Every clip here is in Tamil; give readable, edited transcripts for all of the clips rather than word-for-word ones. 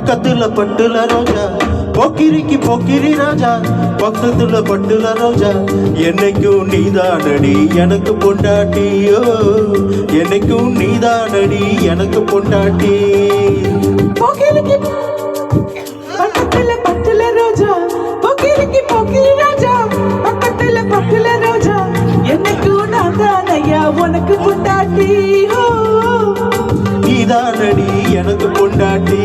பக்கத்துல பட்டுல ரோஜா போக்கிரிக்கு போக்கிரி ராஜா பக்கத்துல பட்டுல ரோஜா என்னைக்கும் நீதானடி எனக்கு பொண்டாட்டியோ என்னைக்கும் நீதானடி எனக்கு பொண்டாட்டி போக்கிரிக்கு பக்கத்துல பட்டுல ரோஜா போக்கிரிக்கு போக்கிரி ராஜா பக்கத்துல பட்டுல ரோஜா என்னைக்கும் நான் தானையா உனக்கு பொண்டாட்டி நீதானடி எனக்கு பொண்டாட்டி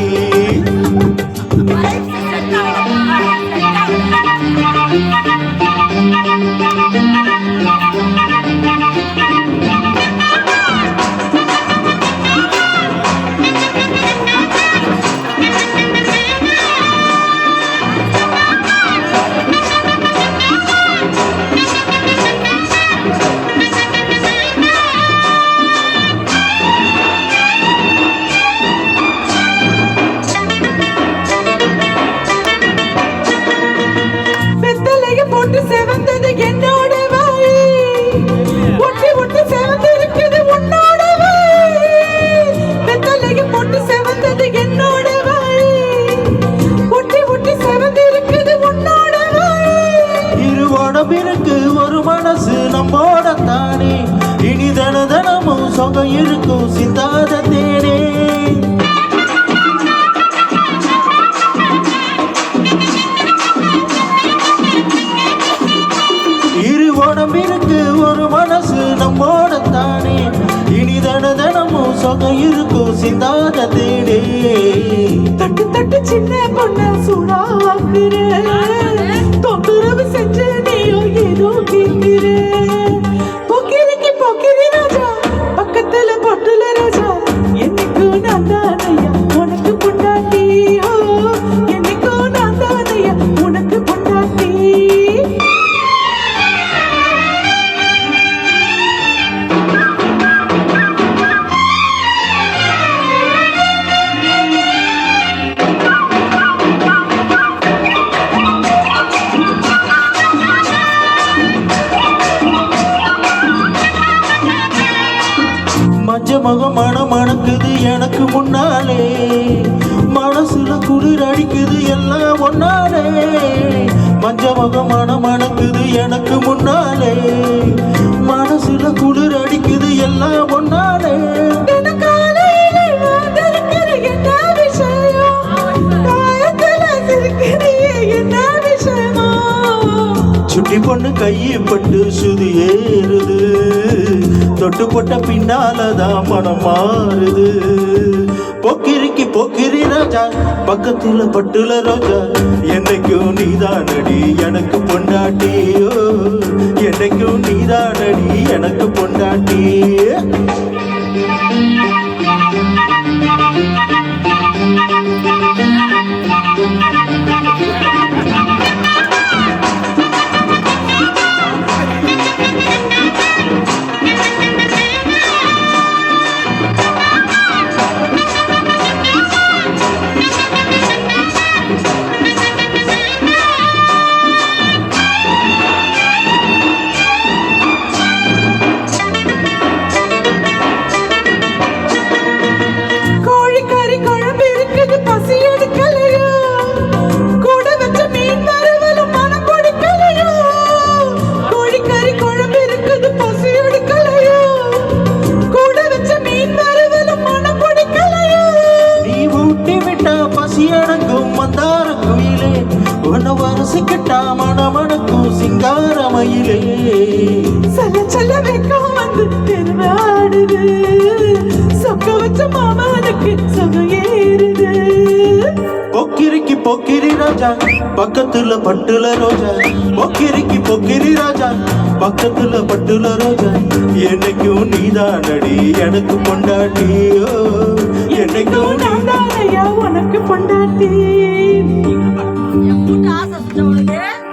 போட்டு செவந்தது என்னோட வாய் ஒட்டி ஒட்டி செவந்து இருக்குது உன்னோட வாய் வெத்தலைய போட்டு செவந்தது என்னோட வாய் ஒட்டி ஒட்டி செவந்து இருக்குது உன்னோட வாய் இருவோட பிறகு ஒரு மனசு நம்மோட தானே இனி தினமும் சொகம் இருக்கும் சிந்தாத தேனே இருக்கு ஒரு மனசு நம்மோட தானே இனி தினமும் சொகம் இருக்கும் சிந்தாத தேடே தட்டு தட்டு சின்ன பொண்ண சூடாக்குற தொந்தரவு செஞ்சு நீயோ ஏதோ கேட்கிற போக்கிரிக்கு போக்கிரி ராஜா பக்கத்துல பட்டுல ராஜா என்னைக்கும் நான் தானையா உனக்கு பொண்டாட்டி என்னைக்கும் நான் தானையா உனக்கு பொண்டாட்டி மஞ்ச முகம் மணக்குது எனக்கு முன்னாலே மனசுல குளிர் அடிக்குது எல்லாம் ஒன்னாலே மஞ்ச முகம் மணக்குது எனக்கு முன்னாலே மனசுல குளிர் அடிக்குது எல்லாம் ஒன்னாலே சுட்டி பொண்ணு கையப்பட்டு சுதி ஏறுது தொட்டு போட்ட பின்னாலதான் மனம் மாறுது போக்கிரிக்கு போக்கிரி ராஜா பக்கத்துல பட்டுல ரோஜா என்னைக்கும் நீதானடி எனக்கு பொண்டாட்டியோ என்னைக்கும் நீதானடி எனக்கு பொண்டாட்டி மந்தார குயிலே உன்னை வரசிக்கிட்டா மணமணக்கும் சிங்காரமயிலே சல சல வெக்கம் வந்து திருவாடுது சொக்க வச்ச மாமனுக்கு சொகம் ஏறுது போக்கிரிக்கு போக்கிரி ராஜா பக்கத்துல பட்டுல ரோஜா போக்கிரிக்கு போக்கிரி ராஜா பக்கத்துல பட்டுல ரோஜா என்னைக்கும் நீதானடி எனக்கு பொண்டாட்டியோ என்னைக்கும் நீதானையா உனக்கு பொண்டாட்டி